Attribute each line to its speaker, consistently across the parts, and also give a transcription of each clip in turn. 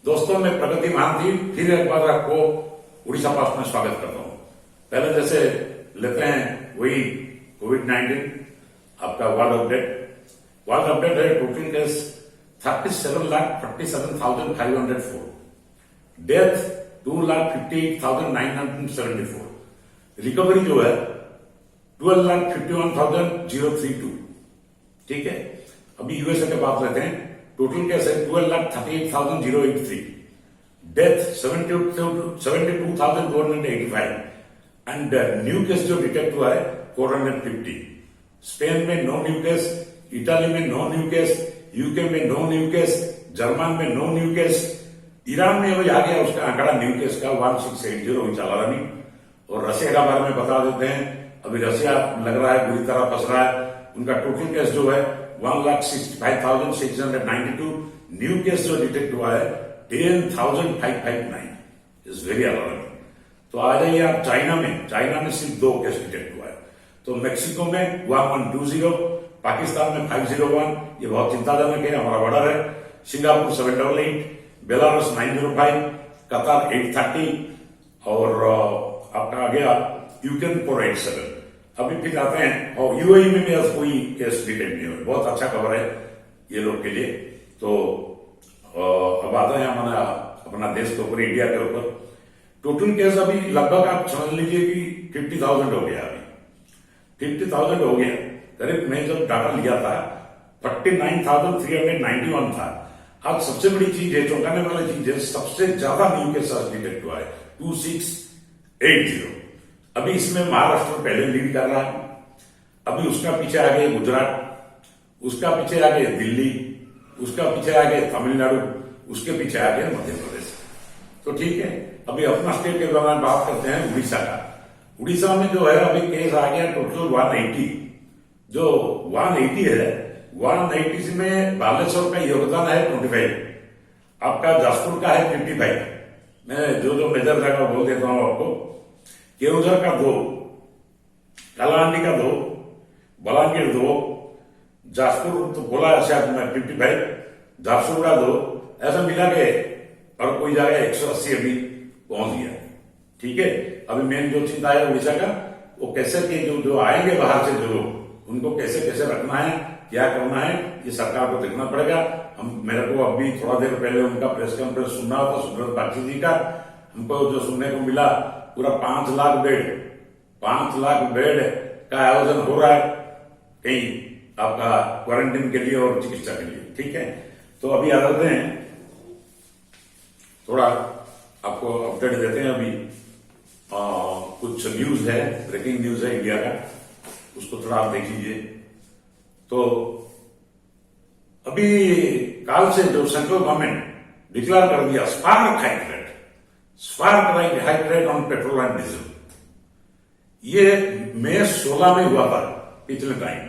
Speaker 1: दोस्तों, मैं प्रगति महांती फिर एक बार आपको उड़ीसा पास में स्वागत करता हूं। पहले जैसे लेते हैं वही कोविड-19 आपका वर्ल्ड अपडेट है। टोटल केस 37,47,504, डेथ 2,58,974, रिकवरी जो है 12,51,032। ठीक है, अभी यूएसए के बात लेते हैं। टोटल केस है 12,38,083, डेथ 72,285 एंड न्यू केस जो डिटेक्ट हुआ है 450। स्पेन में नो न्यू केस, इटाली में नो न्यू केस, यूके में नो न्यू केस, जर्मन में नो न्यू केस, ईरान में अभी आ गया उसका आंकड़ा न्यू केस का 1680 चला रहा नहीं। और रशिया का बारे में बता देते हैं। अभी रशिया लग रहा है बुरी तरह फंस रहा है। उनका टोटल केस जो है 1,65,692, न्यू केस जो डिटेक्ट हुआ है 10,559, इज वेरी अलार्मिंग। तो आ जाइए आप चाइना में सिर्फ 2 केस डिटेक्ट हुआ है। तो मेक्सिको में 1120, पाकिस्तान में 501, ये बहुत चिंताजनक है, हमारा बॉर्डर है। सिंगापुर 788, बेलारूस 905, कतार 830 और आपका आ गया यूक्रेन 487। अभी फिर आते हैं और यूएई में भी आज कोई केस डिटेक्ट नहीं हुआ। बहुत अच्छा खबर है ये लोग के लिए। तो अब आते हैं हमारा अपना देश के ऊपर, इंडिया के ऊपर। टोटल केस अभी लगभग आप समझ लीजिए कि 50,000 हो गया। अभी 50,000 हो गया। करीब मैं जब डाटा लिया था 49,391 था। आज सबसे बड़ी चीज है, चौंकाने वाली चीज है, सबसे ज्यादा न्यू केस डिटेक्ट हुआ है 2680। अभी इसमें महाराष्ट्र पहले लीड कर रहा है। अभी उसका पीछे आ गए गुजरात, उसका पीछे आ गए दिल्ली, उसका पीछे आ गए तमिलनाडु, उसके पीछे आ गए मध्य प्रदेश। तो ठीक है, अभी अपना स्टेट के दौरान बात करते हैं उड़ीसा का। उड़ीसा में जो है अभी केस आ गया टोटल 180। जो 180 है, 180 में बालेश्वर का योगदान है 25, आपका जाजपुर का है 55। मैं जो मेजर जगह बोल देता हूं आपको। केवझर का 2, कालाहांडी का 2, बलांगीर 2, जाजपुर तो बोला शायद मैं 55, झारसुगुड़ा 2, ऐसा मिला के और कोई जगह 180 अभी पहुंच गया। ठीक है, अभी मेन जो चिंता है उड़ीसा का, वो कैसे कि जो आएंगे बाहर से जो लोग, उनको कैसे कैसे रखना है, क्या करना है, ये सरकार को देखना पड़ेगा। मेरे को अभी थोड़ा देर पहले उनका प्रेस कॉन्फ्रेंस सुनना था सुब्रत बागची जी का। हमको जो सुनने को मिला पूरा 5 लाख बेड का आयोजन हो रहा है कहीं आपका क्वारंटीन के लिए और चिकित्सा के लिए। ठीक है, तो अभी आ जाते हैं, थोड़ा आपको अपडेट देते हैं। अभी कुछ न्यूज है, ब्रेकिंग न्यूज है इंडिया का, उसको थोड़ा आप देख लीजिए। तो अभी काल से जो सेंट्रल गवर्नमेंट डिक्लेयर कर दिया spark hike rate on petrol and diesel. ये मई 16 में हुआ था, पिछले टाइम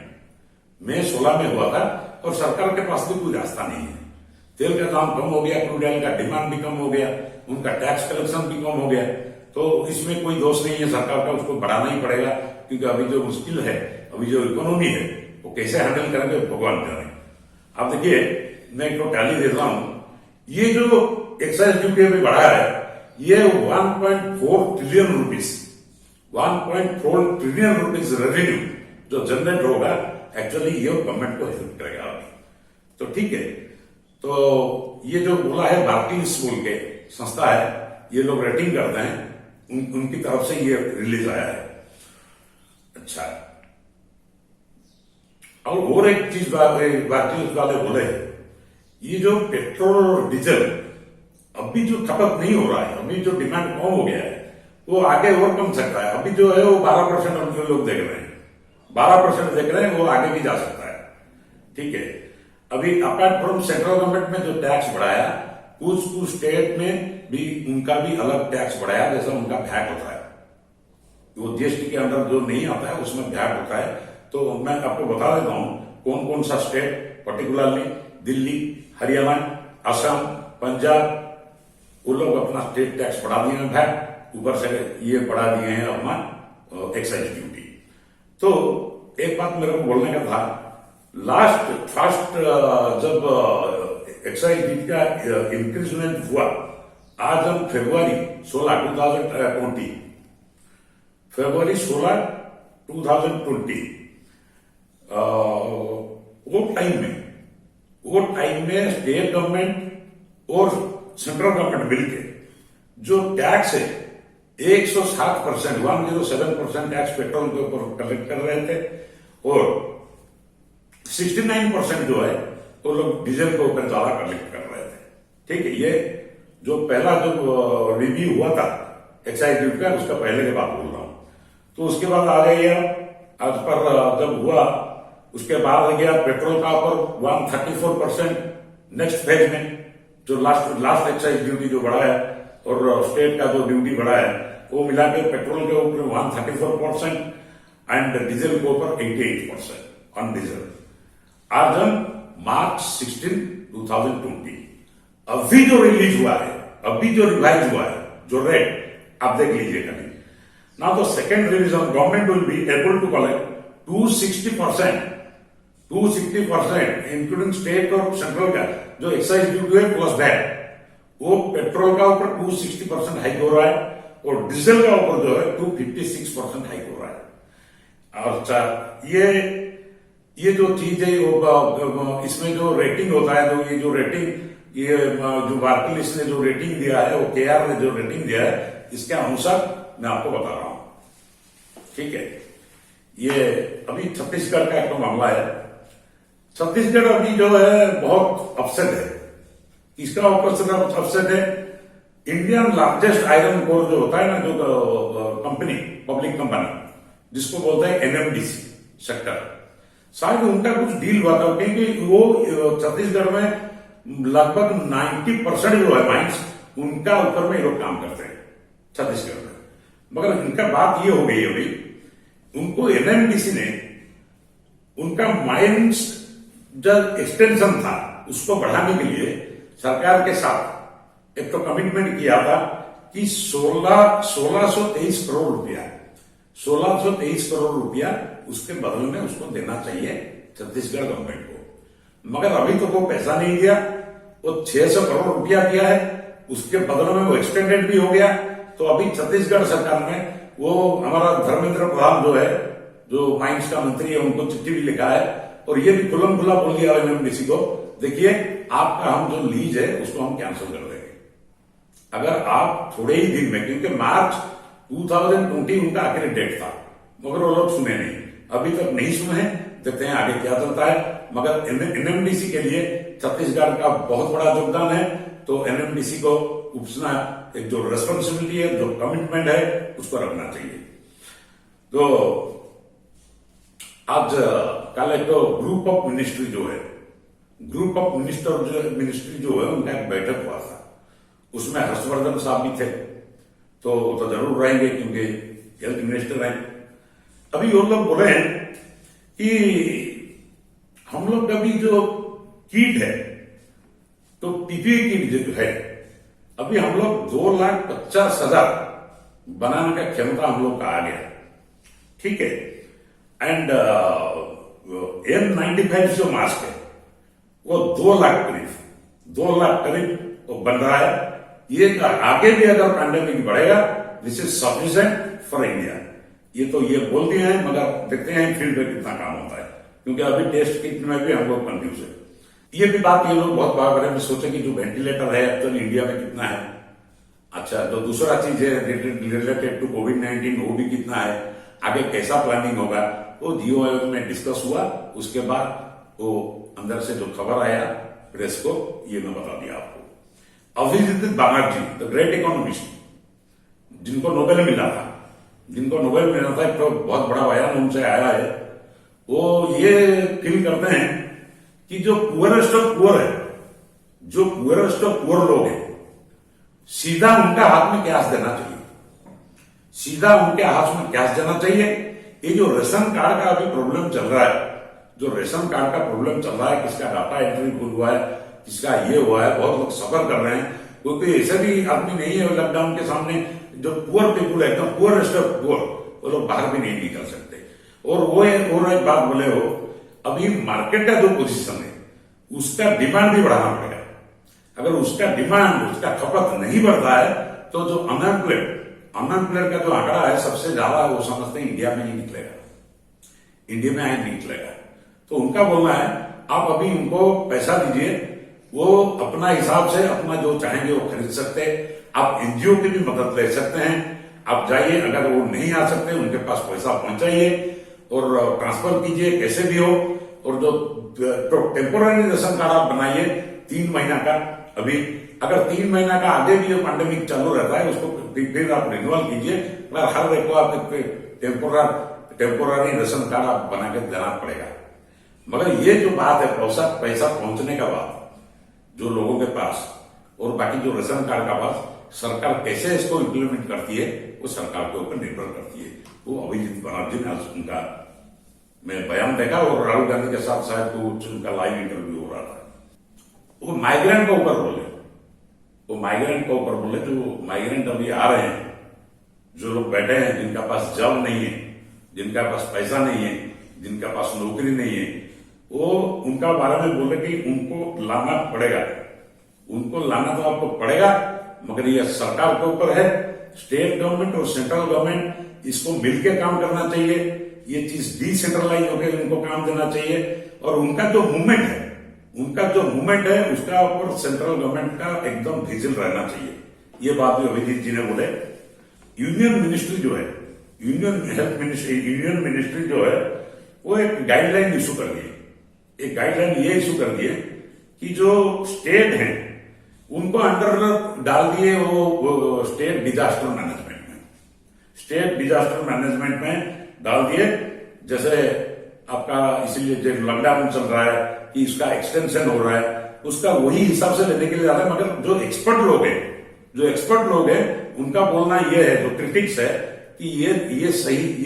Speaker 1: मई 16 में हुआ था। और सरकार के पास भी कोई रास्ता नहीं है। तेल का दाम कम हो गया, क्रूड ऑयल का डिमांड भी कम हो गया, उनका टैक्स कलेक्शन भी कम हो गया। तो इसमें कोई दोष नहीं है सरकार का, उसको बढ़ाना ही पड़ेगा। क्योंकि अभी जो मुश्किल है, अभी जो इकोनॉमी है, वो कैसे हैंडल करेंगे भगवान जाने। आप देखिए, मैं एक टैली देता हूं। ये जो एक्साइज ड्यूटी अभी बढ़ा है, ये 1.4 trillion rupees, 1.4 trillion rupees revenue जो जनरेट होगा, एक्चुअली ये गवर्नमेंट को हेल्प करेगा अभी। तो ठीक है, तो ये जो बोला है भारतीय स्कूल के संस्था है, ये लोग रेटिंग करते हैं, उनकी तरफ से ये रिलीज आया है। अच्छा, और एक चीज भारतीय वाले बोले, ये जो पेट्रोल और डीजल अभी जो खपत नहीं हो रहा है, अभी जो डिमांड कम हो गया है, वो आगे और कम सकता है। अभी जो है वो 12% लोग देख रहे हैं, 12% देख रहे हैं, वो आगे भी जा सकता है। ठीक है, अभी अपार्ट फ्रॉम सेंट्रल गवर्नमेंट में जो टैक्स बढ़ाया, कुछ स्टेट में भी उनका भी अलग टैक्स बढ़ाया। जैसा उनका वैट होता है, वो जीएसटी के अंदर जो नहीं आता है उसमें वैट होता है। तो मैं आपको बता देता हूं कौन कौन सा स्टेट, पर्टिकुलरली दिल्ली, हरियाणा, असम, पंजाब, वो लोग अपना स्टेट टैक्स बढ़ा दिए हैं, वैट ऊपर से ये बढ़ा दिए हैं अपना एक्साइज ड्यूटी। तो एक बात मेरे को बोलने का था, फर्स्ट जब एक्साइज ड्यूटी का इंक्रीजमेंट हुआ, आज हम फरवरी 2020 वो टाइम में स्टेट गवर्नमेंट और सेंट्रल गवर्नमेंट मिलके जो टैक्स है 107%, 107% टैक्स पेट्रोल के ऊपर कलेक्ट कर रहे थे और 69% जो है वो लोग डीजल के ऊपर ज्यादा कलेक्ट कर रहे थे। ठीक है, ये जो पहला जो रिव्यू हुआ था एक्साइज ड्यूटी का, उसका पहले की बात बोल रहा हूं। तो उसके बाद आ गई आज पर जब हुआ उसके बाद आ गया पेट्रोल का ऊपर 134%, नेक्स्ट फेज में जो लास्ट एक्साइज ड्यूटी जो बढ़ा है और स्टेट का जो ड्यूटी बढ़ा है वो मिला के पेट्रोल के ऊपर 134% एंड डीजल के ऊपर 88% ऑन डीजल। आज हम मार्च 16, 2020 अभी जो रिलीज हुआ है, अभी जो रिवाइज हुआ है, जो रेट आप देख लीजिए कभी। Now the second revision government will be able to collect 260% including state और सेंट्रल का जो एक्साइज ड्यूटी है प्लस दैट, वो पेट्रोल का ऊपर 260% हाइक हो रहा है और डीजल का ऊपर जो है 256% हाइक हो रहा है। अच्छा, ये जो चीज है वो इसमें जो रेटिंग होता है, तो ये जो रेटिंग, ये जो बार्कलेस ने जो रेटिंग दिया है, वो केआर ने जो रेटिंग दिया है, इसके अनुसार मैं आपको बता रहा हूं। ठीक है, ये अभी छत्तीसगढ़ का एक मामला है। छत्तीसगढ़ अभी जो है बहुत अपसेट है। इसका अपसेट है इंडियन लार्जेस्ट आयरन कोर जो होता है ना, जो कंपनी, पब्लिक कंपनी जिसको बोलते हैं एनएमडीसी सेक्टर, शायद उनका कुछ डील हुआ था, क्योंकि वो छत्तीसगढ़ में लगभग 90% जो है माइंस उनका ऊपर में लोग काम करते हैं छत्तीसगढ़ में। मगर इनका बात ये हो गई अभी, उनको एनएमडीसी ने उनका माइंस जब एक्सटेंशन था उसको बढ़ाने के लिए सरकार के साथ एक तो कमिटमेंट किया था कि 1623 करोड़ रुपया 1623 करोड़ रुपया उसके बदले में उसको देना चाहिए छत्तीसगढ़ गवर्नमेंट को। मगर अभी तो वो पैसा नहीं दिया, वो 600 करोड़ रुपया दिया है, उसके बदले में वो एक्सटेंडेड भी हो गया। तो अभी छत्तीसगढ़ सरकार में वो हमारा धर्मेंद्र प्रधान जो है, जो माइंस का मंत्री है, उनको चिट्ठी भी लिखा है और ये भी खुल्लम खुल्ला बोल दिया एनएमडीसी को, देखिए आपका हम जो लीज है उसको हम कैंसिल कर देंगे अगर आप थोड़े ही दिन में, क्योंकि मार्च 2020 उनका आखिरी डेट था, मगर वो लोग सुने नहीं, अभी तक नहीं सुने हैं। देखते हैं आगे क्या चलता है। मगर एनएमडीसी के लिए छत्तीसगढ़ का बहुत बड़ा योगदान है, तो एनएमडीसी को उपसना एक जो रेस्पॉन्सिबिलिटी है, जो कमिटमेंट है, उसको रखना चाहिए। तो आज कल एक तो ग्रुप ऑफ मिनिस्ट्री जो है, ग्रुप ऑफ मिनिस्ट्री जो है, उनका एक बैठक हुआ था, उसमें हर्षवर्धन साहब भी थे, तो वो तो जरूर रहेंगे क्योंकि हेल्थ मिनिस्टर हैं। अभी वो लोग बोले हैं कि हम लोग का भी जो किट है, तो पीपीई किट जो है, अभी हम लोग 2,50,000 बनाने का क्षमता हम लोग का आ गया। ठीक है, एंड N95 जो मास्क है वो 2 लाख करीब वो बन रहा है। ये आगे भी अगर पैंडेमिक बढ़ेगा, this is sufficient for India. ये तो ये बोल दिए हैं, मगर देखते हैं फील्ड में कितना काम होता है, क्योंकि अभी टेस्ट किट में भी हम लोग कंफ्यूज है। ये भी बात ये लोग बहुत बार में सोचे कि जो वेंटिलेटर है एक्चुअली इंडिया में कितना है। अच्छा, जो दूसरा चीज है रिलेटेड टू कोविड-19, वो भी कितना है, आगे कैसा प्लानिंग होगा, वो जीओ आयोग में डिस्कस हुआ। उसके बाद वो अंदर से जो खबर आया प्रेस को, ये मैं बता दिया आपको। Abhijit Banerjee, the great economist, जिनको नोबेल मिला था, एक तो बहुत बड़ा बयान उनसे आया है, वो ये फील करते हैं कि जो पुअरेस्ट ऑफ पुअर है, जो पुअरेस्ट ऑफ पुअर लोग हैं, सीधा उनका हाथ में कैश देना चाहिए, सीधा उनके हाथ में कैश देना चाहिए। ये जो रेशन कार्ड का अभी प्रॉब्लम चल रहा है, जो रेशन कार्ड का प्रॉब्लम चल रहा है, किसका डाटा एंट्री भूल हुआ है, किसका ये हुआ है, बहुत लोग सफर कर रहे हैं, क्योंकि ऐसे भी आदमी नहीं है लॉकडाउन के सामने, जो पुअर पीपुल है, एकदम पुअरेस्ट ऑफ पुअर, वो लोग बाहर भी नहीं निकल सकते। और वो एक बात बोले हो, अभी मार्केट का जो पोजीशन है उसका डिमांड भी बढ़ाना पड़ेगा। अगर उसका डिमांड, उसका खपत नहीं बढ़ता है तो जो अनएम्प्लॉयड का जो आंकड़ा है सबसे ज्यादा है, वो समझते हैं इंडिया में ही निकलेगा, इंडिया में ही निकलेगा। तो उनका बोलना है आप अभी उनको पैसा दीजिए, वो अपना हिसाब से अपना जो चाहेंगे वो खरीद सकते हैं। आप एनजीओ की भी मदद ले सकते हैं, आप जाइए, अगर वो नहीं आ सकते उनके पास पैसा पहुंचाइए और ट्रांसफर कीजिए कैसे भी हो। और जो टेम्पोररी राशन कार्ड आप बनाइए 3 महीना का, अभी अगर 3 महीना का आगे भी पैंडेमिक चालू रहता है उसको फिर आप रिन्यूअल कीजिए, अगर हर एक को आप टेम्पोररी राशन कार्ड आप बना के देना पड़ेगा। मगर ये जो बात है पैसा पहुंचने का बात जो लोगों के पास और बाकी जो राशन कार्ड का पास, सरकार कैसे इसको इम्प्लीमेंट करती है वो सरकार के ऊपर निर्भर करती है। वो अभिजीत बनर्जी ने आज उनका मैं बयान देखा और राहुल गांधी के साथ शायद उनका लाइव इंटरव्यू हो रहा था। वो माइग्रेंट के ऊपर बोले, जो माइग्रेंट अभी आ रहे हैं, जो लोग बैठे हैं जिनका पास जॉब नहीं है, जिनका पास पैसा नहीं है, जिनका पास नौकरी नहीं है, वो उनका बारे में बोले कि उनको लाना पड़ेगा, उनको लाना तो आपको पड़ेगा, मगर ये सरकार के ऊपर है। स्टेट गवर्नमेंट और सेंट्रल गवर्नमेंट इसको मिलकर काम करना चाहिए, ये चीज डिसेंट्रलाइज होकर इनको काम देना चाहिए। और उनका जो मूवमेंट है उसका ऊपर सेंट्रल गवर्नमेंट का एकदम विजिल रहना चाहिए। ये बात भी अभिजीत जी ने बोले। यूनियन मिनिस्ट्री जो है, यूनियन मिनिस्ट्री जो है वो एक गाइडलाइन इशू कर दी है। एक गाइडलाइन ये इशू कर दी है कि जो स्टेट है उनको अंडर डाल दिए वो स्टेट डिजास्टर मैनेजमेंट में डाल दिए। जैसे आपका इसीलिए जो लॉकडाउन चल रहा है कि इसका एक्सटेंशन हो रहा है, उसका वही हिसाब से लेने के लिए जा रहे हैं। मगर जो एक्सपर्ट लोग हैं उनका बोलना यह है, जो क्रिटिक्स है, कि ये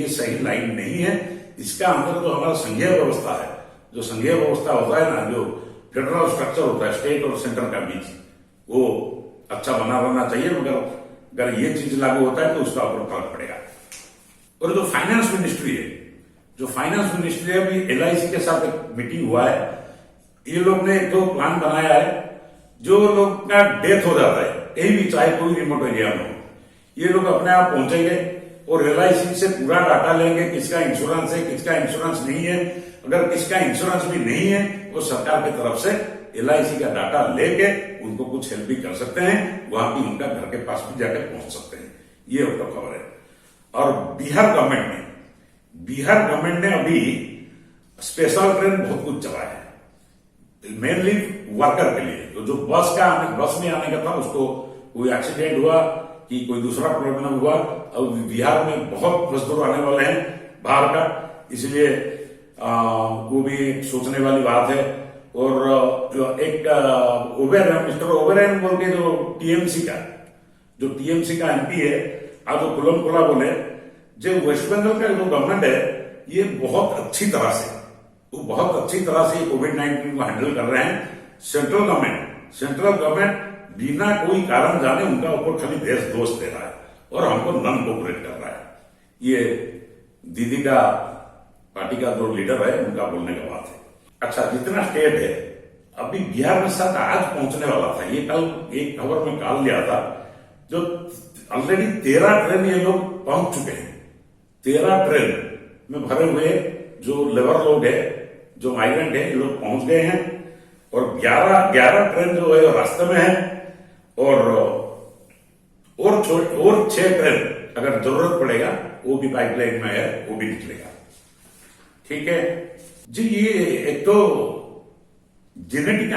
Speaker 1: सही लाइन नहीं है। इसका अंदर जो हमारा संघीय व्यवस्था है, जो संघीय व्यवस्था होता है ना, जो फेडरल स्ट्रक्चर होता है स्टेट और सेंटर का बीच, वो अच्छा बना रहना चाहिए। मगर अगर ये चीज लागू होता है तो उसका ऊपर फर्क पड़ेगा। और जो फाइनेंस मिनिस्ट्री है, अभी LIC के साथ एक मीटिंग हुआ है, ये लोग ने एक प्लान बनाया है। जो लोग का डेथ हो जाता है कहीं भी, चाहे कोई रिमोट एरिया में हो, ये लोग अपने आप पहुंचेंगे और LIC से पूरा डाटा लेंगे, किसका इंश्योरेंस है, किसका इंश्योरेंस नहीं है। अगर किसका इंश्योरेंस भी नहीं है वो सरकार की तरफ से LIC का डाटा लेके उनको कुछ हेल्प भी कर सकते हैं, वहां भी उनका घर के पास भी जाकर पहुंच सकते हैं। ये उनका खबर है। और बिहार गवर्नमेंट ने अभी स्पेशल ट्रेन बहुत कुछ चलाया है, मेनली वर्कर के लिए। तो जो बस में आने का था उसको कोई एक्सीडेंट हुआ कि कोई दूसरा प्रॉब्लम हुआ, अब बिहार में बहुत मजदूर आने वाले हैं बाहर का, इसलिए वो भी सोचने वाली बात है। और जो एक मिस्टर ओबेरॉय बोल के जो टीएमसी का MP है, आज जो खुलम खुला बोले, जो वेस्ट बंगाल का जो गवर्नमेंट है ये बहुत अच्छी तरह से कोविड-19 को हैंडल कर रहे हैं। सेंट्रल गवर्नमेंट बिना कोई कारण जाने उनका ऊपर खाली देश दोष दे रहा है और हमको नॉन कोऑपरेट कर रहा है। ये दीदी का पार्टी का जो लीडर है उनका बोलने का बात है। अच्छा, जितना स्टेट है, अभी बिहार में साथ आज पहुंचने वाला था, ये कल एक खबर में काल लिया था, जो ऑलरेडी 13 ट्रेन ये लोग पहुंच चुके हैं। 13 ट्रेन में भरे हुए जो लेबर लोग है, जो माइग्रेंट है, ये लोग पहुंच गए हैं। और 11 ट्रेन जो है रास्ते में है और 6 ट्रेन अगर जरूरत पड़ेगा वो भी पाइपलाइन में है, वो भी निकलेगा। ठीक है जी। ये एक तो जेनेटिक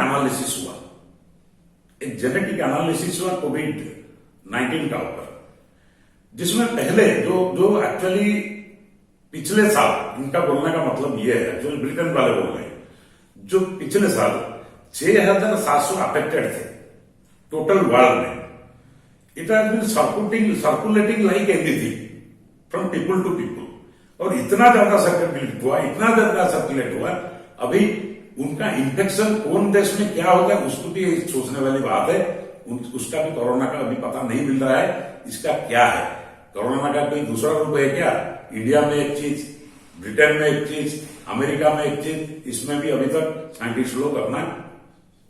Speaker 1: एनालिसिस हुआ कोविड-19 का ऊपर, जिसमें पहले जो एक्चुअली पिछले साल, इनका बोलने का मतलब ये है, एक्चुअली ब्रिटेन वाले बोल रहे हैं, जो पिछले साल 6,700 अफेक्टेड थे टोटल वर्ल्ड में। It has been circulating like anything from people to people. और इतना ज्यादा सर्कुलेट हुआ, अभी उनका इन्फेक्शन कौन देश में क्या होगा उसको भी सोचने वाली बात है। उसका भी कोरोना का अभी पता नहीं मिल रहा है, इसका क्या है, कोरोना का कोई दूसरा रूप है क्या। इंडिया में एक चीज, ब्रिटेन में एक चीज, अमेरिका में एक चीज, इसमें भी अभी तक साइंटिस्ट लोग अपना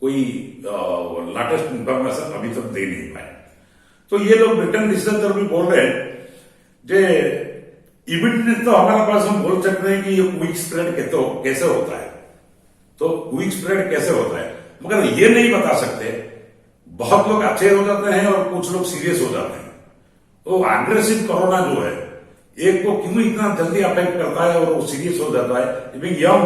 Speaker 1: कोई लेटेस्ट इंफॉर्मेशन अभी तक दे नहीं पाए। तो ये लोग ब्रिटेन रिसर्चर भी बोल रहे हैं जे इविडेंस तो हमारे पास हम बोल सकते हैं कि ये क्विक स्प्रेड कैसे होता है, तो क्विक स्प्रेड कैसे होता है, मगर ये नहीं बता सकते। बहुत लोग अच्छे हो जाते हैं और कुछ लोग सीरियस हो जाते हैं। तो एग्रेसिव कोरोना जो है एक को क्यों इतना जल्दी अफेक्ट करता है और वो सीरियस हो जाता है। Big young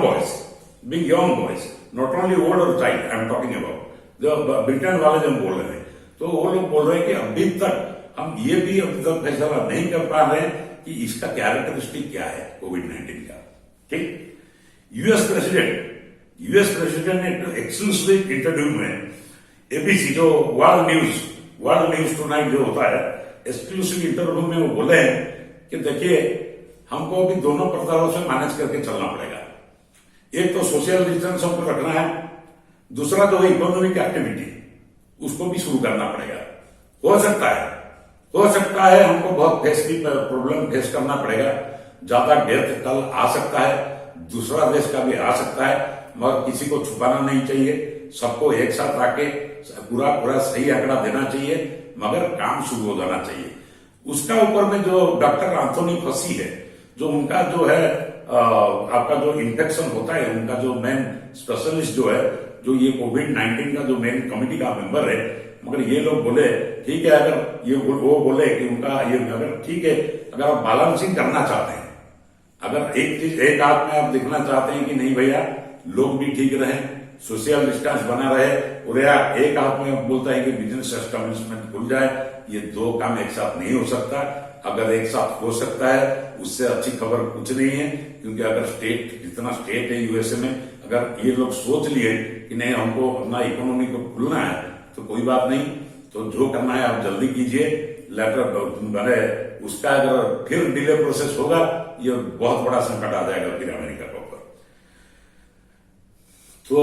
Speaker 1: boys, not only old और child, I am talking about जो ब्रिटेन वाले जो बोल रहे हैं, तो वो लोग बोल रहे हैं कि अभी तक हम ये भी अभी तक फैसला नहीं कर पा रहे हैं कि इसका कैरेक्टरिस्टिक क्या है कोविड-19 का। ठीक, यूएस प्रेसिडेंट ने एक्सक्लूसिव इंटरव्यू में एबीसी जो वर्ल्ड न्यूज टुनाइट जो होता है, एक्सक्लूसिव इंटरव्यू में वो बोले हैं कि देखिए हमको अभी दोनों प्रकारों से मैनेज करके चलना पड़ेगा। एक तो सोशल डिस्टेंस हमको रखना है, दूसरा जो इकोनॉमिक एक्टिविटी उसको भी शुरू करना पड़ेगा। हो सकता है हमको बहुत प्रॉब्लम फेस करना पड़ेगा, ज्यादा डेथ कल आ सकता है, दूसरा देश का भी आ सकता है, मगर किसी को छुपाना नहीं चाहिए, सबको एक साथ आके पूरा सही आंकड़ा देना चाहिए, मगर काम शुरू हो जाना चाहिए। उसका ऊपर में जो डॉक्टर एंथोनी फसी है, जो उनका जो है आपका जो इन्फेक्शन होता है, उनका जो मेन स्पेशलिस्ट जो है, जो ये कोविड-19 का जो मेन कमिटी का मेंबर है, मगर ये लोग बोले ठीक है, अगर ये वो बोले कि उनका ये अगर ठीक है, अगर आप बैलेंसिंग करना चाहते हैं, अगर एक हाथ में आप दिखना चाहते हैं कि नहीं भैया लोग भी ठीक रहे, सोशल डिस्टेंस बना रहे, और या एक हाथ में बोलता है कि बिजनेस एस्टेब्लिशमेंट खुल जाए, ये दो काम एक साथ नहीं हो सकता। अगर एक साथ हो सकता है उससे अच्छी खबर कुछ नहीं है, क्योंकि अगर जितना स्टेट है यूएसए में, अगर ये लोग सोच लिए कि नहीं हमको अपना इकोनॉमी को खुलना है तो कोई बात नहीं, तो जो करना है आप जल्दी कीजिए। लेटर उसका अगर फिर डिले प्रोसेस होगा, ये बहुत बड़ा संकट आ जाएगा फिर अमेरिका के ऊपर। तो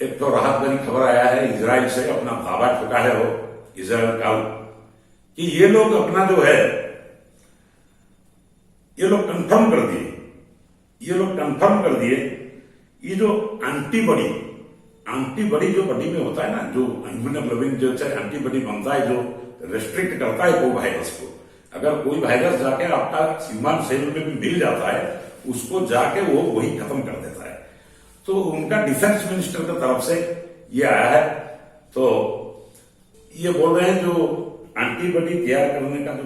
Speaker 1: एक तो राहत भरी खबर आया है, इजराइल से अपना दावा ठोका है वो इजराइल का कि ये लोग अपना जो है ये लोग कंफर्म कर दिए ये जो एंटीबॉडी जो बॉडी में होता है ना, जो इम्यूनोग्लोबिन जो एंटीबॉडी बनता है, जो रेस्ट्रिक्ट करता है कोई वायरस को। अगर कोई वायरस जाके आपका ह्यूमन सेल में भी मिल जाता है, उसको जाके वो वही खत्म कर देता है। तो उनका डिफेंस मिनिस्टर की तरफ से ये आया है, तो ये बोल रहे हैं जो एंटीबॉडी तैयार करने का जो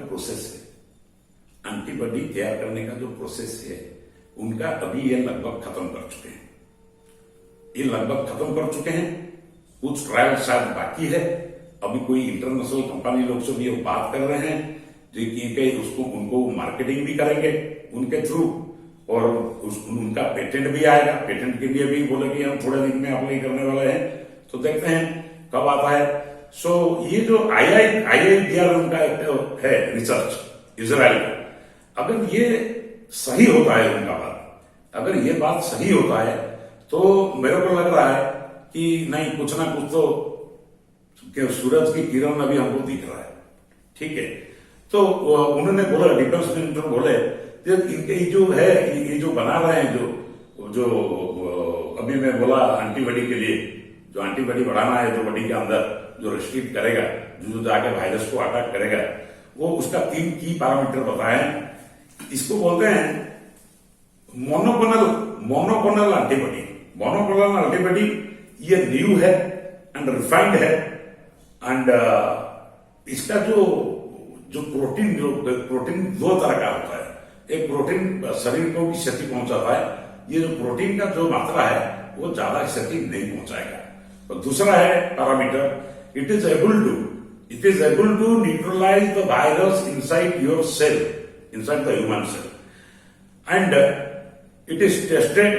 Speaker 1: प्रोसेस है, उनका अभी ये लगभग खत्म कर चुके हैं। कुछ ट्रायल शायद बाकी है, अभी कोई इंटरनेशनल कंपनी लोग से भी वो बात कर रहे हैं जो उनको मार्केटिंग भी करेंगे उनके थ्रू, और उनका पेटेंट भी आएगा। पेटेंट के लिए भी बोले कि हम थोड़े दिन में अप्लाई करने वाले हैं, तो देखते हैं कब आता है। सो ये जो IIDR उनका है रिसर्च इजराइल का, अगर ये सही होता है उनका बात, अगर ये बात सही होता है तो मेरे को लग रहा है कि नहीं कुछ ना कुछ तो सूरज की किरण अभी हमको दिख रहा है। ठीक है, तो उन्होंने बोला, डिफेंस मिनिस्टर बोले इनके जो है ये जो बना रहे हैं जो अभी मैं बोला एंटीबॉडी के लिए जो एंटीबॉडी बढ़ाना है, जो बॉडी के अंदर जो रेस्ट्रिक्ट करेगा, जो जाके वायरस को अटैक करेगा, वो उसका 3 की पैरामीटर बताए हैं। इसको बोलते हैं मोनोक्लोनल एंटीबॉडी। मोनोक्लोनल एंटीबॉडी ये न्यू है एंड रिफाइंड है, एंड इसका जो प्रोटीन दो तरह का होता है। एक प्रोटीन शरीर को भी क्षति पहुंचाता है, ये जो प्रोटीन का जो मात्रा है वो ज्यादा क्षति नहीं पहुंचाएगा। और दूसरा है parameter, it is able to neutralise the virus inside your cell, inside the human cell, and it is tested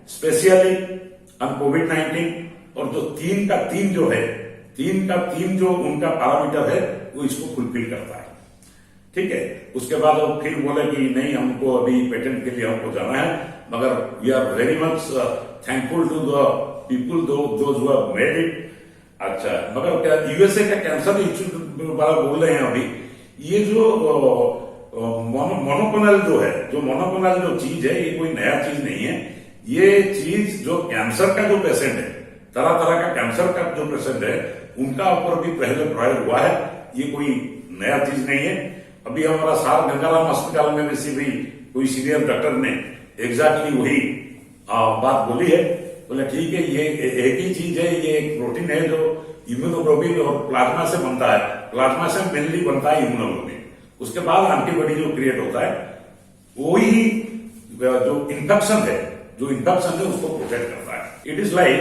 Speaker 1: specially on कोविड-19। और जो 3 का 3 जो है, 3 का 3 जो उनका पैरामीटर है वो इसको फुलफिल करता है। ठीक है, उसके बाद वो फिर बोले कि नहीं हमको अभी पेटेंट के लिए हमको जाना है, मगर we are very much thankful to the people those who have made it. अच्छा, मगर क्या यूएसए का कैंसर इंस्टीट्यूट वाला बोल रहे हैं अभी ये जो मोनोक्लोनल जो चीज है, ये कोई नया चीज नहीं है। ये चीज जो कैंसर का जो पेशेंट है, तरह तरह का कैंसर का जो पेशेंट है उनका ऊपर भी पहले प्रयोग हुआ है। ये कोई नया चीज नहीं है। अभी हमारा सार गंगाराम अस्पताल में भी कोई सीनियर डॉक्टर ने एग्जैक्टली वही बात बोली है। बोले ठीक है, ये एक ही चीज है, ये एक प्रोटीन है जो इम्यूनोग्लोबिन और प्लाज्मा से बनता है। प्लाज्मा से मेनली बनता है इम्यूनोग्लोबिन, उसके बाद एंटीबॉडी जो क्रिएट होता है वही जो इन्फेक्शन है उसको प्रोटेक्ट करता है। It is like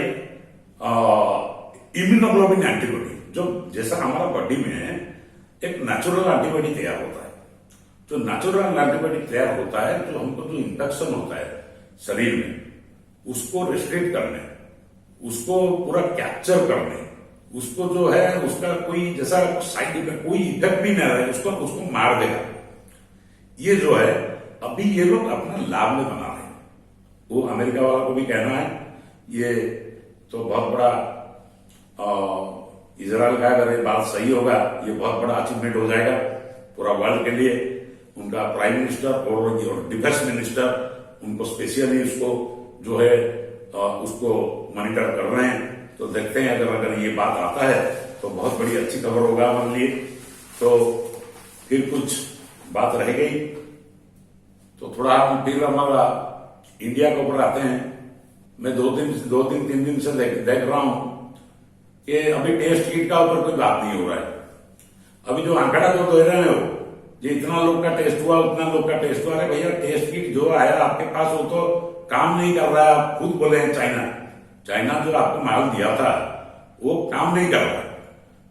Speaker 1: immunoglobulin antibody, जो जैसा हमारा बॉडी में एक नेचुरल एंटीबॉडी तैयार होता है। जो नेचुरल एंटीबॉडी तैयार होता है, जो हमको जो इन्फेक्शन होता है शरीर में उसको रिस्ट्रिक्ट करने, उसको पूरा कैप्चर करने, उसको जो है उसका कोई जैसा साइड इफेक्ट कोई इफेक्ट भी नहीं रहे, उसको मार देगा। ये जो है अभी ये लोग अपना लाभ में बना रहे हैं। वो अमेरिका वाला को भी कहना है ये तो बहुत बड़ा इजराइल का अगर ये बात सही होगा ये बहुत बड़ा अचीवमेंट हो जाएगा पूरा वर्ल्ड के लिए। उनका प्राइम मिनिस्टर और डिफेंस मिनिस्टर उनको स्पेशली उसको जो है उसको मॉनिटर कर रहे हैं। तो देखते हैं अगर ये बात आता है तो बहुत बड़ी अच्छी खबर होगा हमारे लिए। तो फिर कुछ बात रह गई तो थोड़ा हम फिर हमारा इंडिया के ऊपर आते हैं। मैं 3 दिन से देख रहा हूं कि अभी टेस्ट किट का ऊपर कोई बात नहीं हो रहा है। अभी जो आंकड़ा जो दे रहे हो जो इतना लोग का टेस्ट हुआ उतना लोग का टेस्ट हुआ, अरे भैया टेस्ट किट जो आया आपके पास वो तो काम नहीं कर रहा है। आप खुद बोले हैं चाइना जो आपको माल दिया था वो काम नहीं कर रहा,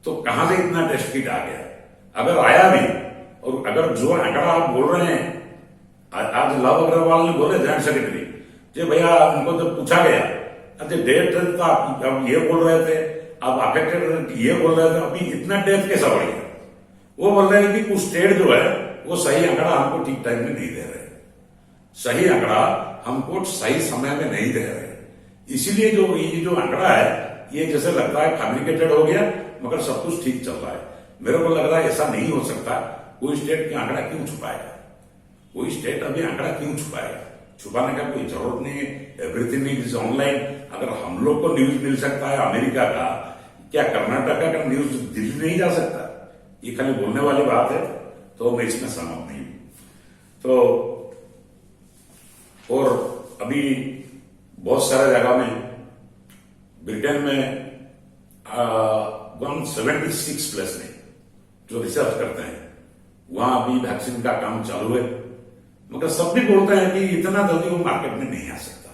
Speaker 1: तो कहां से इतना टेस्ट किट आ गया? अगर आया भी और अगर जो आंकड़ा आप बोल रहे हैं, आज लव अग्रवाल ने बोले जॉइंट सेक्रेटरी जी भैया, उनको जब पूछा गया अच्छा डेथ तो आप ये बोल रहे थे, आप अफेक्टेड ये बोल रहे थे, अभी इतना डेथ कैसा बढ़ गया? वो बोल रहे हैं कि कुछ स्टेट जो है वो सही आंकड़ा हमको ठीक टाइम में नहीं दे रहे, सही आंकड़ा हमको सही समय में नहीं दे रहे। इसीलिए जो ये जो आंकड़ा है ये जैसे लगता है फैब्रिकेटेड हो गया, मगर सब कुछ ठीक चल रहा है। मेरे को लग रहा है ऐसा नहीं हो सकता। कोई स्टेट का आंकड़ा क्यों छुपाएगा? कोई स्टेट अभी आंकड़ा क्यों छुपाएगा? छुपाने का कोई जरूरत नहीं है। Everything is online. अगर हम लोग को न्यूज मिल सकता है अमेरिका का, क्या कर्नाटक का न्यूज दिल्ली नहीं जा सकता? ये खाली बोलने वाली बात है, तो मैं इसमें सहमत नहीं हूं। तो और अभी बहुत सारे जगह में, ब्रिटेन में 176 प्लस में जो रिसर्च करते हैं वहां अभी वैक्सीन का काम चालू है, मगर सब भी बोलते हैं कि इतना जल्दी वो मार्केट में नहीं आ सकता।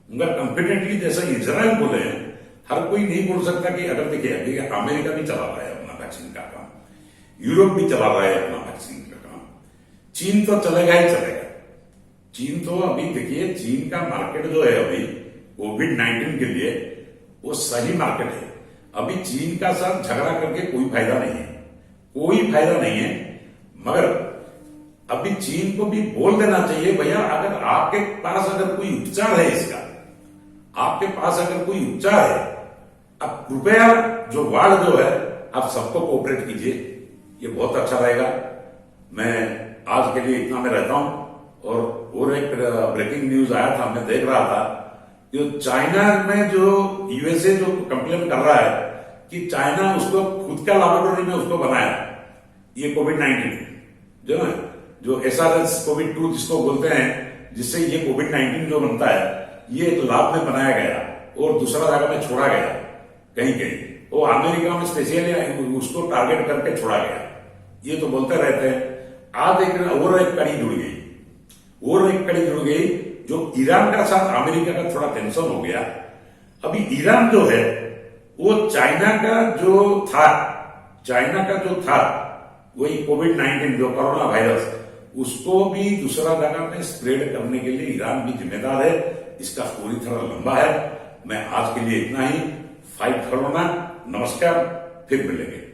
Speaker 1: मगर कॉन्फिडेंटली जैसा इजराइल बोले हैं, हर कोई नहीं बोल सकता कि अगर देखिए अमेरिका भी चला रहा है अपना वैक्सीन का काम, यूरोप भी चला रहा है अपना वैक्सीन का काम, चीन तो चलेगा ही चलेगा। चीन तो अभी देखिए, चीन का मार्केट जो है अभी कोविड-19 के लिए वो सही मार्केट है। अभी चीन का साथ झगड़ा करके कोई फायदा नहीं है, कोई फायदा नहीं है। मगर अभी चीन को भी बोल देना चाहिए भैया, अगर आपके पास अगर कोई उपचार है इसका, आपके पास अगर कोई उपचार है, अब कृपया जो वर्ल्ड जो है आप सबको कोऑपरेट कीजिए, ये बहुत अच्छा रहेगा। मैं आज के लिए इतना में रहता हूं। और एक ब्रेकिंग न्यूज आया था, मैं देख रहा था कि चाइना में जो यूएसए जो कंप्लेन कर रहा है कि चाइना उसको खुद का लैबोरेटरी में उसको बनाया, ये कोविड-19 जो है, जो SARS कोविड-2 जिसको बोलते हैं, जिससे ये कोविड-19 जो बनता है ये एक लैब में बनाया गया और दूसरा जगह में छोड़ा गया कहीं वो अमेरिका में स्पेशली उसको टारगेट करके छोड़ा गया। ये तो बोलते रहते हैं। आज एक कड़ी जुड़ गई, और एक कड़ी जुड़ गई जो ईरान का साथ अमेरिका का थोड़ा टेंशन हो गया। अभी ईरान जो है वो चाइना का जो था वही कोविड-19 जो कोरोना वायरस, उसको भी दूसरा जगह में स्प्रेड करने के लिए ईरान भी जिम्मेदार है। इसका स्टोरी थोड़ा लंबा है। मैं आज के लिए इतना ही। Fight corona. नमस्कार, फिर मिलेंगे।